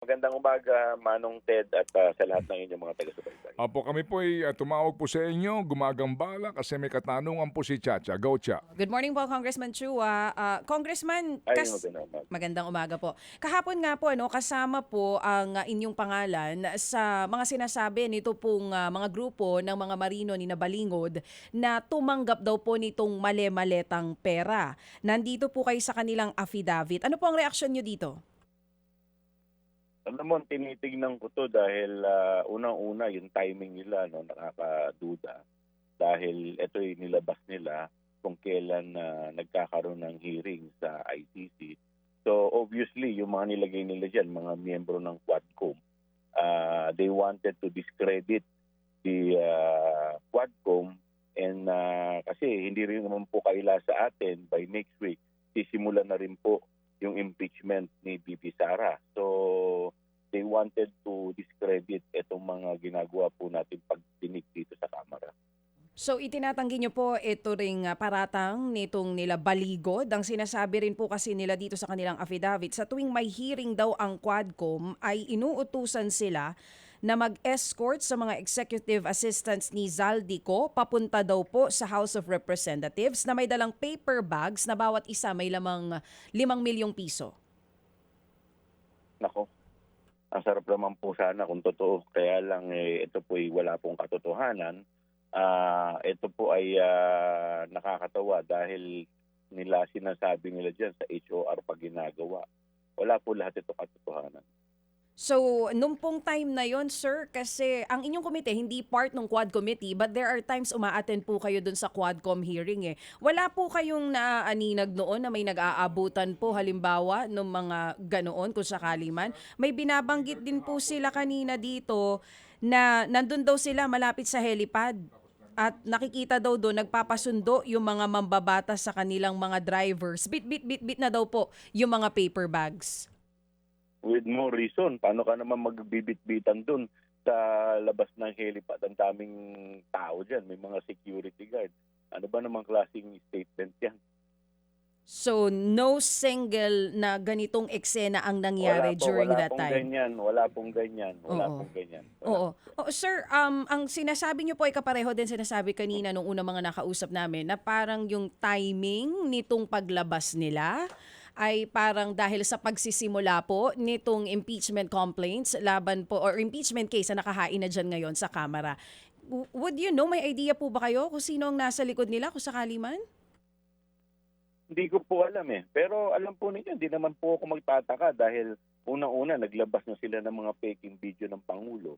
Magandang umaga, Manong Ted at sa lahat ng inyong mga taga-subaybay. Opo, kami po ay tumawag po sa inyo, gumagambala kasi may katanungan po si Chacha. Go, Cha. Good morning po, Congressman Chua. Congressman, Ay, magandang umaga. magandang umaga po. Kahapon nga po, kasama po ang inyong pangalan sa mga sinasabi nito pong mga grupo ng mga marino ni Nabalingod na tumanggap daw po nitong male-maletang pera. Nandito po kayo sa kanilang affidavit. Ano po ang reaksyon nyo dito? Alam mo, tinitignan ko to dahil unang-una yung timing nila, no, nakakaduda. Dahil ito'y nilabas nila kung kailan nagkakaroon ng hearing sa ICC. So obviously, yung mga nilagay nila dyan, mga miyembro ng Quadcom, they wanted to discredit the Quadcom and kasi hindi rin naman po kaila sa atin by next week, sisimulan na rin po yung impeachment ni BP Sara. So they wanted to discredit itong mga ginagawa po natin pagdinig dito sa Kamara. So itinatanggi nyo po ito ring paratang nitong nila Baligod. Ang sinasabi rin po kasi nila dito sa kanilang affidavit, sa tuwing may hearing daw ang Quadcom ay inuutusan sila na mag-escort sa mga executive assistants ni Zaldico papunta daw po sa House of Representatives na may dalang paper bags na bawat isa may lamang 5 milyong piso. Nako, ang sarap naman po sana kung totoo. Kaya lang ito po ay wala pong katotohanan. Ito po ay nakakatawa dahil nila sinasabi nila dyan sa HOR pag ginagawa. Wala po lahat ito katotohanan. So, nung pong time na yon, sir, kasi ang inyong komite hindi part ng Quad Committee, but there are times umaattend po kayo dun sa Quadcom hearing eh. Wala po kayong naaaninag noon na may nag-aabutan po halimbawa ng mga ganoon kung sakali man. May binabanggit din po sila kanina dito na nandun daw sila malapit sa helipad. At nakikita daw doon, nagpapasundo yung mga mambabatas sa kanilang mga drivers. Bit na daw po yung mga paper bags. With more reason, paano ka naman magbibit-bitan dun sa labas ng helipad? Ang daming tao dyan, may mga security guard. Ano ba namang klaseng statement yan? So, no single na ganitong eksena ang nangyari during that time? Wala pong ganyan. Oo. Oo. Oh, sir, ang sinasabi niyo po ay kapareho din sinasabi kanina nung unang mga nakausap namin na parang yung timing nitong paglabas nila ay parang dahil sa pagsisimula po nitong impeachment complaints laban po or impeachment case na nakahain na dyan ngayon sa Kamara. Would you know, may idea po ba kayo kung sino ang nasa likod nila kung sakali man? Hindi ko po alam eh. Pero alam po ninyo, hindi naman po ako magtataka dahil unang-una naglabas na sila ng mga peking video ng Pangulo.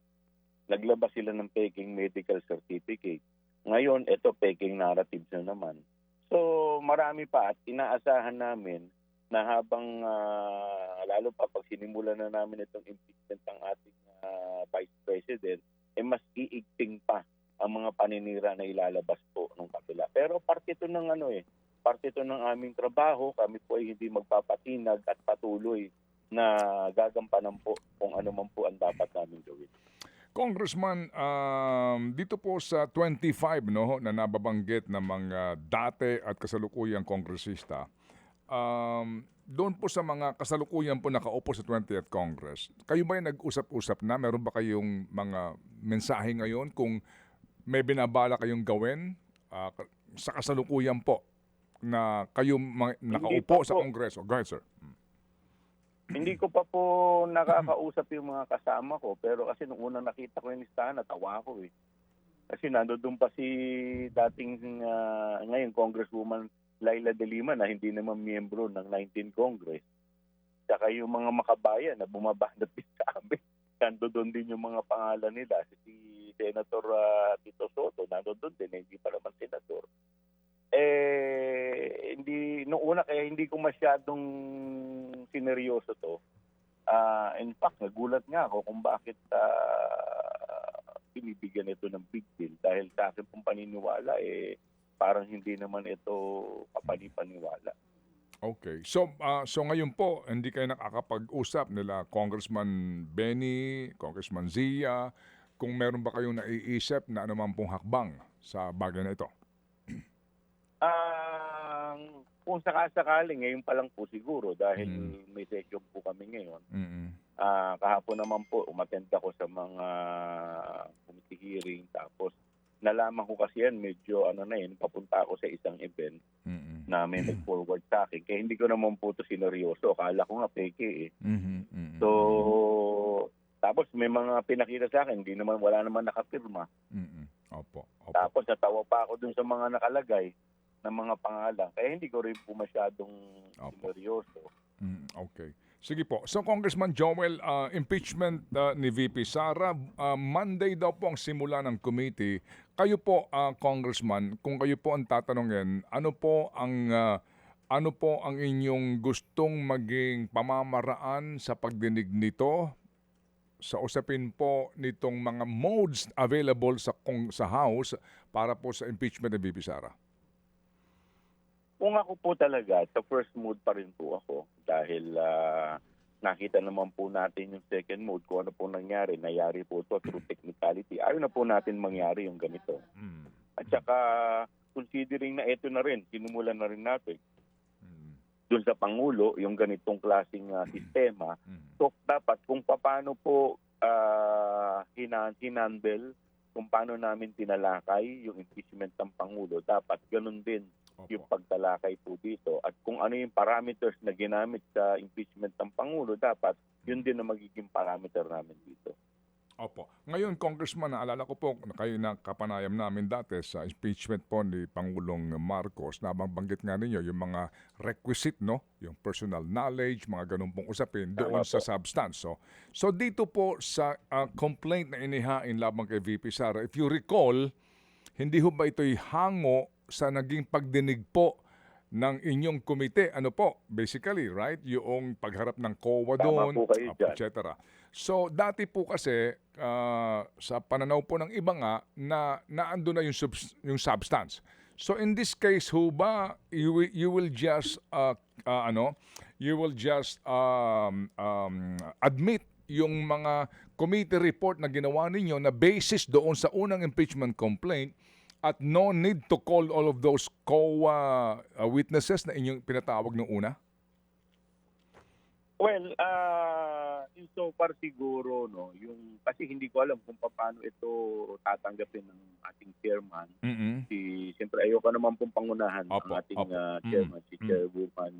Naglabas sila ng peking medical certificate. Ngayon, ito peking narratives na naman. So marami pa at inaasahan namin na habang lalo pa pag sinimulan na namin itong impeachment ng ating Vice President, mas iigting pa ang mga paninira na ilalabas po ng kabila. Pero parte ito ng parte ito ng aming trabaho. Kami po ay hindi magpapatinag at patuloy na gagampanan po kung ano man po ang dapat namin gawin. Congressman, dito po sa 25 no, na nababanggit ng mga dati at kasalukuyang kongresista, doon po sa mga kasalukuyan po nakaupo sa 20th Congress, kayo ba yung nag-usap-usap na? Meron ba kayong mga mensahe ngayon kung may binabala kayong gawin sa kasalukuyan po na kayo nakaupo sa Kongreso? Go ahead, sir. Hindi ko pa po nakakausap yung mga kasama ko, pero kasi nung unang nakita ko yung listahan, natawa ako eh. Kasi nandoon pa si dating ngayon Congresswoman Laila De Lima na hindi naman miyembro ng 19th Congress. Saka yung mga makabayan na bumabanat din sa amin. Nandoon din yung mga pangalan nila. Si Senator Tito Soto, nandoon din, hindi pa naman senador. Hindi, nung una kaya hindi ko masyadong sineryoso to. In fact, nagulat nga ako kung bakit binibigyan ito ng big deal. Dahil sa akin pong paniniwala, parang hindi naman ito kapanipaniwala. Okay. So ngayon po, hindi kayo nakakapag-usap nila Congressman Benny, Congressman Zia, kung meron ba kayong naiisip na anuman pong hakbang sa bagay na ito? kung sakasakali, ngayon pa lang po siguro dahil may session po kami ngayon. Kahapon naman po, umattend ako sa mga committee hearing. Tapos, nalaman ko kasi yan, medyo papunta ako sa isang event na may nag-forward sa akin. Kaya hindi ko naman po ito sineryoso. Akala ko nga peke eh. So, tapos may mga pinakita sa akin, wala naman nakapirma. Opo. Tapos natawa pa ako dun sa mga nakalagay ng mga pangalan. Kaya hindi ko rin po masyadong sineryoso. Okay. Sige po. So, Congressman Joel, impeachment ni VP Sara, Monday daw po ang simula ng committee. Kayo po, Congressman, kung kayo po ang tatanungin, ano po ang inyong gustong maging pamamaraan sa pagdinig nito sa usapin po nitong mga modes available sa House para po sa impeachment ni VP Sara? Kung ako po talaga, sa first mode pa rin po ako dahil nakita naman po natin yung second mode kung ano po nangyari. Nangyari po ito through technicality. Ayaw na po natin mangyari yung ganito. At saka considering na ito na rin, sinumulan na rin natin doon sa Pangulo, yung ganitong klaseng sistema. So dapat kung paano po hinandle, kung paano namin tinalakay yung impeachment ng Pangulo, dapat ganun din yung pagtalakay po dito. At kung ano yung parameters na ginamit sa impeachment ng Pangulo, dapat yun din ang magiging parameter namin dito. Opo. Ngayon, Congressman, naalala ko po, kayo na kapanayam namin dati sa impeachment po ni Pangulong Marcos, nabanggit nga ninyo yung mga requisite, no? Yung personal knowledge, mga ganun pong usapin doon sa substance. So dito po sa complaint na inihain labang kay VP Sara, if you recall, hindi ho ba ito'y hango sa naging pagdinig po ng inyong komite? Ano po? Basically, right? Yung pagharap ng COA doon, etc. So, dati po kasi, sa pananaw po ng iba nga, na naando na yung substance. So, in this case, ho ba, you will just, admit yung mga committee report na ginawa ninyo na basis doon sa unang impeachment complaint at no need to call all of those COA witnesses na inyong pinatawag nung una? Well, so far siguro, no, kasi hindi ko alam kung paano ito tatanggapin ng ating chairman. Siyempre, ayoko naman pong pangunahan ang ating chairman, si Chairwoman.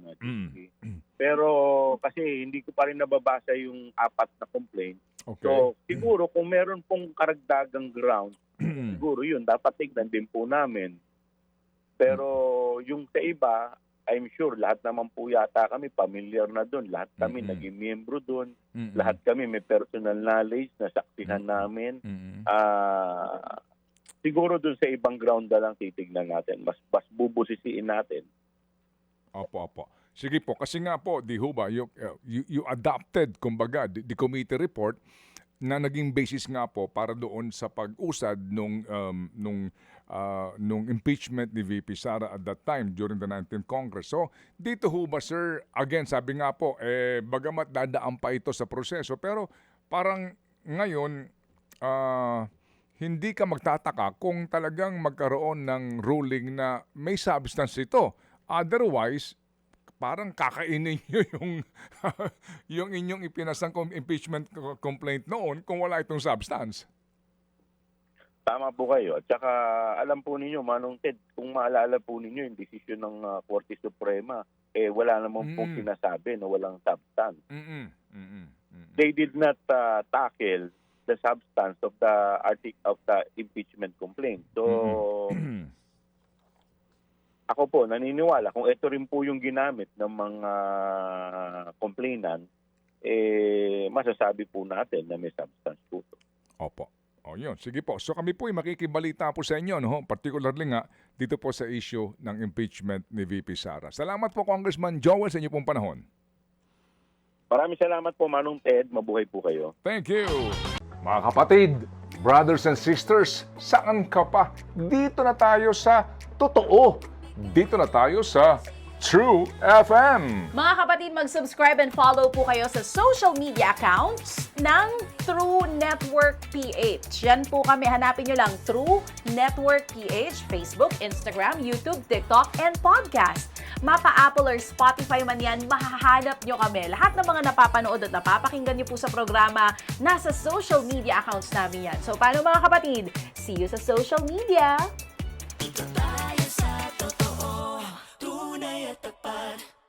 Pero kasi hindi ko pa rin nababasa yung 4 na complaint. Okay. So, siguro kung meron pong karagdagang ground, siguro yun, dapat tignan din po namin. Pero yung sa iba, I'm sure lahat naman po yata kami familiar na doon. Lahat kami naging miyembro doon. Lahat kami may personal knowledge na saksihan namin. Siguro doon sa ibang ground na lang titignan natin. Mas bubusisiin natin. Opo. Sige po, kasi nga po, di ho ba, you adopted, kumbaga, the committee report na naging basis nga po para doon sa pag-usad nung impeachment ni VP Sara at that time during the 19th Congress. So, dito ho ba, sir, again, sabi nga po, bagamat dadaan pa ito sa proseso, pero parang ngayon, hindi ka magtataka kung talagang magkaroon ng ruling na may substance ito. Otherwise, parang kakainin nyo yung inyong ipinasang impeachment complaint noon kung wala itong substance. Tama po kayo. At saka alam po ninyo, Manong Ted, kung maalala po ninyo yung desisyon ng Korte Suprema, wala naman po sinasabi na walang substance. They did not tackle the substance of the impeachment complaint. So, ako po, naniniwala, kung ito rin po yung ginamit ng mga complainant, masasabi po natin na may substance po. Opo. O yun, sige po. So kami po ay makikibalita po sa inyo, no? Particularly nga dito po sa issue ng impeachment ni VP Sara. Salamat po, Congressman Joel, sa inyo pong panahon. Maraming salamat po, Manong Ted. Mabuhay po kayo. Thank you. Mga kapatid, brothers and sisters, saan ka pa? Dito na tayo sa totoo. Dito na tayo sa True FM. Mga kapatid, mag-subscribe and follow po kayo sa social media accounts ng True Network PH. Yan po kami. Hanapin nyo lang True Network PH, Facebook, Instagram, YouTube, TikTok, and podcast. Mapa Apple or Spotify man yan, mahahanap nyo kami. Lahat ng mga napapanood at napapakinggan nyo po sa programa, nasa social media accounts namin yan. So, paano mga kapatid? See you sa social media!